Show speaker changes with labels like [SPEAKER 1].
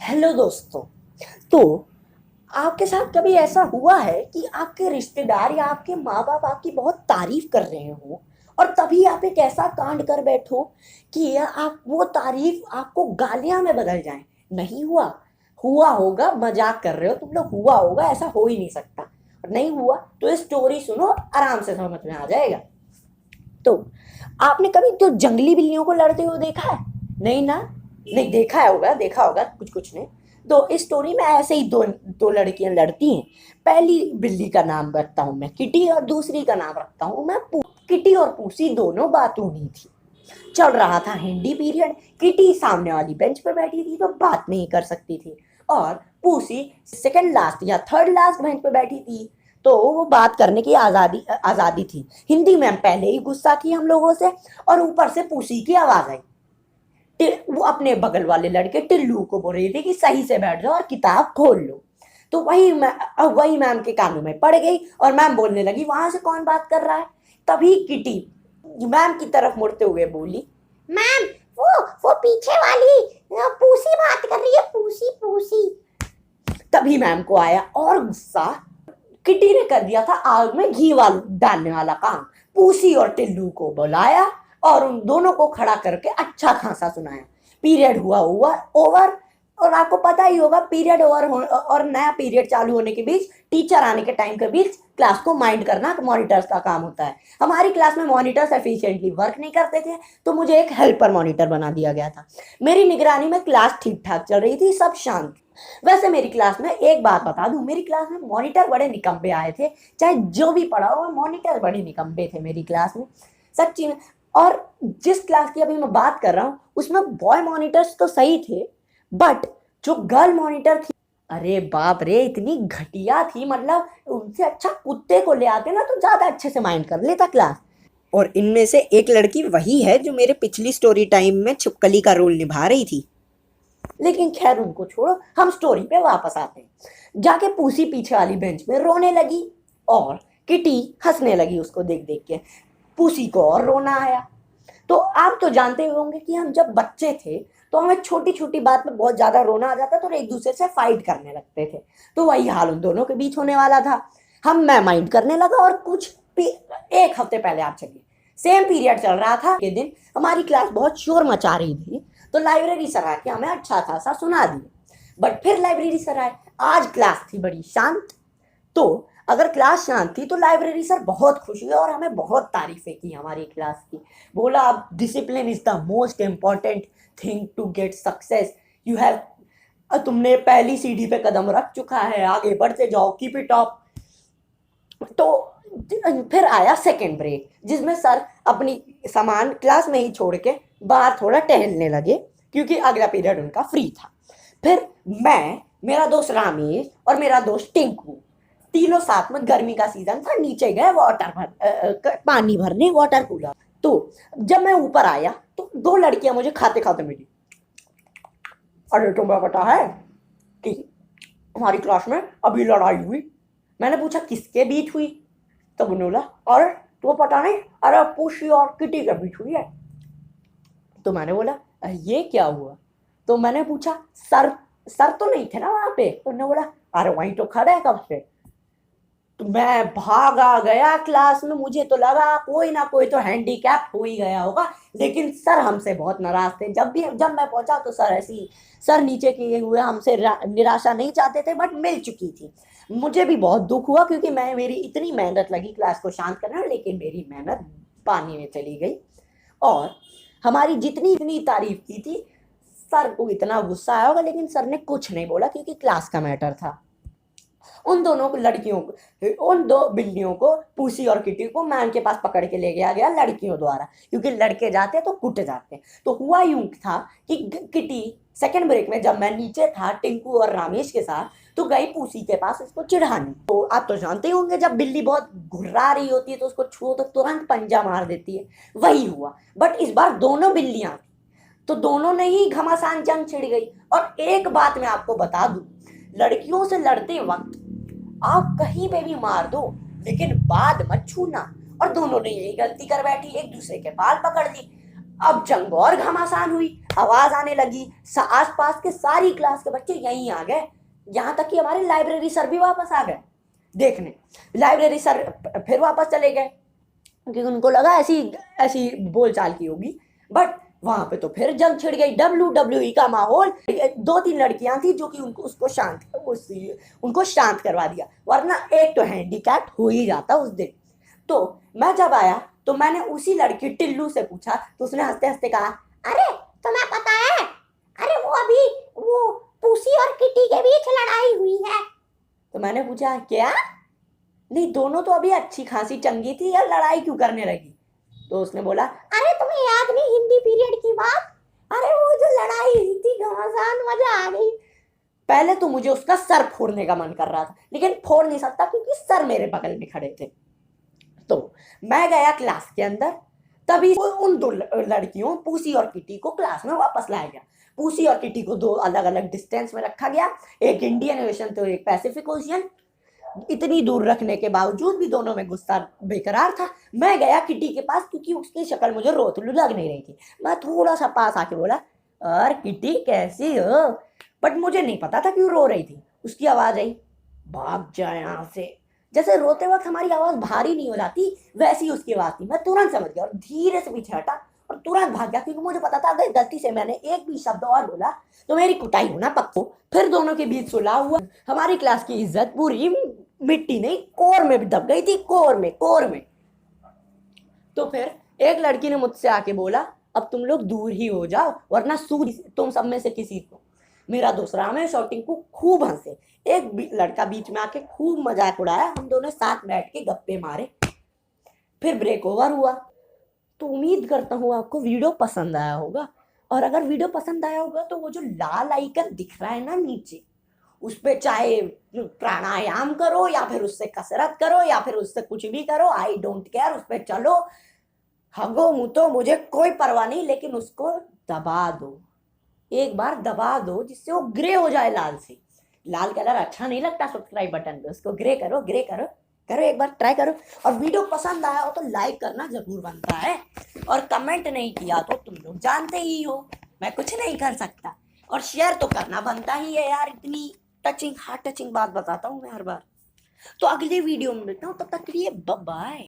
[SPEAKER 1] Hello दोस्तों। तो आपके साथ कभी ऐसा हुआ है कि आपके रिश्तेदार या आपके माँ बाप आपकी बहुत तारीफ कर रहे हो और तभी आप एक ऐसा कांड कर बैठो कि आप वो तारीफ आपको गालियां में बदल जाए? नहीं हुआ? हुआ होगा, मजाक कर रहे हो तुम लोग, हुआ होगा, ऐसा हो ही नहीं सकता। और नहीं हुआ तो ये स्टोरी सुनो, आराम से समझ में आ जाएगा। तो आपने कभी तो जंगली बिल्लियों को लड़ते हुए देखा है? नहीं ना? नहीं देखा होगा, देखा होगा कुछ कुछ ने। तो इस स्टोरी में ऐसे ही दो दो लड़कियां लड़ती हैं। पहली बिल्ली का नाम रखता हूं मैं किटी और दूसरी का नाम रखता हूं मैं किटी और पूसी दोनों बातूनी थी। चल रहा था हिंदी पीरियड। किटी सामने वाली बेंच पे बैठी थी तो बात नहीं कर सकती थी, और पूसी सेकंड लास्ट या थर्ड लास्ट बेंच पे बैठी थी तो वो बात करने की आजादी आजादी थी। हिंदी मैम पहले ही गुस्सा की हम लोगों से, और ऊपर से पूसी की आवाज आई। वो अपने बगल वाले लड़के टिल्लू को बोल रही थी कि सही से बैठ जाओ और किताब खोल लो। तो वही मैम के कानों में पड़ गई और मैम बोलने लगी, वहां से कौन बात कर रहा है? तभी किटी मैम की तरफ मुड़ते हुए बोली, मैम वो पीछे वाली पूसी बात कर रही है, पूसी पूसी। तभी मैम को आया और गुस्सा। किटी ने कर दिया था आग में घी डालने वाला काम। पूसी और टिल्लू को बुलाया और उन दोनों को खड़ा करके अच्छा खासा सुनाया। पीरियड हुआ हुआ ओवर। और आपको पता ही होगा, पीरियड ओवर और नया पीरियड चालू होने के बीच, टीचर आने के टाइम के बीच क्लास को माइंड करना मॉनिटर्स का काम होता है। हमारी क्लास में मॉनिटर्स एफिशिएंटली वर्क नहीं करते थे, तो मुझे एक हेल्पर मॉनिटर बना दिया गया था। मेरी निगरानी में क्लास ठीक ठाक चल रही थी, सब शांत। वैसे मेरी क्लास में एक बात बता दूं, मेरी क्लास में मॉनिटर बड़े निकम्बे आए थे। चाहे जो भी पढ़ा हो, मॉनिटर बड़े निकम्बे थे मेरी क्लास में, सच्ची में। और जिस क्लास की अभी मैं बात कर रहा हूँ उसमें बॉय मॉनिटर्स तो सही थे, बट जो गर्ल मॉनिटर थी, अरे बाप रे, इतनी घटिया थी। मतलब उनसे अच्छा कुत्ते को ले आते ना तो ज्यादा अच्छे से माइंड कर लेता क्लास। और इनमें से एक लड़की वही है जो मेरे पिछली स्टोरी टाइम में छिपकली का रोल निभा रही थी। लेकिन खैर उनको छोड़ो, हम स्टोरी पे वापस आते हैं। जाके पूसी पीछे वाली बेंच में रोने लगी और किटी हंसने लगी उसको देख देख के। पूसी को और रोना आया। तो आप तो जानते होंगे कि हम जब बच्चे थे तो हमें छोटी छोटी बात में बहुत ज्यादा रोना आ जाता था और एक दूसरे से फाइट करने लगते थे। तो वही हाल उन दोनों के बीच होने वाला था। मैं माइंड करने लगा, और एक हफ्ते पहले आप चलिए, सेम पीरियड चल रहा था के दिन, हमारी क्लास बहुत शोर मचा रही थी। तो लाइब्रेरी सर आके हमें अच्छा खासा सुना दिए। बट फिर लाइब्रेरी सर आए। आज क्लास थी बड़ी शांत। तो अगर क्लास शांत थी तो लाइब्रेरी सर बहुत खुश हुए और हमें बहुत तारीफें की हमारी क्लास की। बोला, अब discipline is the most important thing to get success. You have तुमने पहली सीढ़ी पे कदम रख चुका है, आगे बढ़ते जाओ, कीप इट अप। तो फिर आया सेकेंड ब्रेक, जिसमें सर अपनी सामान क्लास में ही छोड़ के बाहर थोड़ा टहलने लगे, क्योंकि अगला पीरियड उनका फ्री था। फिर मैं, मेरा दोस्त रामेश और मेरा दोस्त टिंकू, तीनों साथ में, गर्मी का सीजन था, नीचे गए पानी भरने वाटर कूलर। तो जब मैं ऊपर आया तो दो लड़कियां मुझे खाते खाते मिली। अरे तुम्हें पता है कि हमारी क्लास में अभी लड़ाई हुई? मैंने पूछा किसके बीच हुई? तब उन्होंने बोला, अरे तो पता नहीं, अरे पुशी और किटी के बीच हुई है। तो मैंने बोला, ये क्या हुआ? तो मैंने पूछा, सर सर तो नहीं थे ना वहां पे? तो उन्होंने बोला, अरे वहीं तो खड़े है कब से। तो मैं भागा गया क्लास में, मुझे तो लगा कोई ना कोई तो हैंडीकैप हो ही गया होगा। लेकिन सर हमसे बहुत नाराज थे। जब मैं पहुंचा तो सर नीचे किए हुए हमसे निराशा नहीं चाहते थे, बट मिल चुकी थी। मुझे भी बहुत दुख हुआ, क्योंकि मेरी इतनी मेहनत लगी क्लास को शांत करने में, लेकिन मेरी मेहनत पानी में चली गई। और हमारी जितनी इतनी तारीफ की थी, सर को इतना गुस्सा आया होगा, लेकिन सर ने कुछ नहीं बोला, क्योंकि क्लास का मैटर था। उन दो बिल्लियों को, पूसी और किटी को, मैम के पास पकड़ के ले गया गया लड़कियों द्वारा, क्योंकि लड़के जाते तो कुट जाते। तो हुआ यूं था कि किटी सेकंड ब्रेक में, जब मैं नीचे था टिंकू और रामेश के साथ, तो गई पूसी के पास उसको चिढ़ाने। तो आप तो जानते होंगे, जब बिल्ली बहुत घुर्रा रही होती है तो उसको छुओ तो तुरंत पंजा मार देती है। वही हुआ, बट इस बार दोनों बिल्लियां, तो दोनों ने ही घमासान जंग छिड़ गई। और एक बात मैं आपको बता दूं, लड़कियों से लड़ते वक्त आप कहीं पे भी मार दो, लेकिन बाद मत छूना। और दोनों ने यही गलती कर बैठी, एक दूसरे के बाल पकड़ ली। अब जंग और घमासान हुई, आवाज आने लगी, आसपास के सारी क्लास के बच्चे यहीं आ गए, यहाँ तक कि हमारे लाइब्रेरी सर भी वापस आ गए देखने। लाइब्रेरी सर फिर वापस चले गए क्योंकि उनको लगा ऐसी ऐसी बोलचाल की होगी, बट वहां पे तो फिर जंग छिड़ गई, WWE का माहौल। 2-3 लड़कियां थी जो कि उनको शांत करवा दिया, वरना एक तो हैंडीकैप हो ही जाता उस दिन। तो मैं जब आया तो मैंने उसी लड़की टिल्लू से पूछा, तो उसने हंसते हंसते कहा, अरे तुम्हें पता है, अरे वो पूसी और किटी के बीच लड़ाई हुई है। तो मैंने पूछा क्या? नहीं, दोनों तो अभी अच्छी खासी चंगी थी, यार लड़ाई क्यों करने लगी? तो उसने बोला, अरे तुम्हें याद नहीं हिंदी पीरियड की बात? अरे वो जो लड़ाई हुई थी घमासान, मजा आ गई। पहले तो मुझे उसका सर फोड़ने का मन कर रहा था, लेकिन फोड़ नहीं सकता क्योंकि सर मेरे बगल में खड़े थे। तो मैं गया क्लास के अंदर, तभी उन 2 लड़कियों पूसी और किटी को क्लास में वापस लाया गया। पूसी और किटी को 2 अलग अलग डिस्टेंस में रखा गया, एक इंडियन ओशन तो एक पैसिफिक ओशियन। इतनी दूर रखने के बावजूद भी दोनों में गुस्सा बेकरार था। मैं गया किटी के पास क्योंकि उसकी शक्ल मुझे रोतलू लग नहीं रही थी। मैं थोड़ा सा पास आके बोला, और किटी कैसी हो? बट मुझे नहीं पता था क्यों रो रही थी। उसकी आवाज आई, भाग जाए यहाँ से। जैसे रोते वक्त हमारी आवाज भारी नहीं हो जाती, वैसी उसकी आवाज थी। मैं तुरंत समझ गया और धीरे से पीछे हटा और तुरंत भाग गया, क्योंकि मुझे पता था अगर गलती से मैंने एक भी शब्द और बोला तो मेरी कुटाई होना पक्को। फिर दोनों के बीच सुलह हुआ। हमारी क्लास की इज्जत पूरी मिट्टी नहीं कोर में दब गई थी, कोर में। तो फिर एक लड़की ने मुझसे आके बोला, अब तुम लोग दूर ही हो जाओ वरना सूद तुम सब में से किसी को। मेरा दोस्त रामेश और टिंकू खूब हंसे। एक लड़का बीच में आके खूब मजाक उड़ाया, हम दोनों साथ बैठ के गप्पे मारे। फिर ब्रेक ओवर हुआ। तो उम्मीद करता हूँ आपको वीडियो पसंद आया होगा, और अगर वीडियो पसंद आया होगा तो वो जो लाल आइकन दिख रहा है ना नीचे, उस पे चाहे प्राणायाम करो या फिर उससे कसरत करो या फिर उससे कुछ भी करो, आई डोंट केयर, उस पे चलो, हगो मुतो, मुझे कोई परवाह नहीं, लेकिन उसको दबा दो, एक बार दबा दो जिससे वो ग्रे हो जाए लाल से। लाल कलर अच्छा नहीं लगता सब्सक्राइब बटन पे, उसको ग्रे करो, करो एक बार ट्राई करो। और वीडियो पसंद आया हो तो लाइक करना जरूर बनता है, और कमेंट नहीं किया तो तुम लोग जानते ही हो मैं कुछ नहीं कर सकता। और शेयर तो करना बनता ही है यार, इतनी टचिंग हार्ट टचिंग बात बताता हूँ मैं हर बार। तो अगले वीडियो में मिलता हूँ, तब तक के लिए बाय बाय।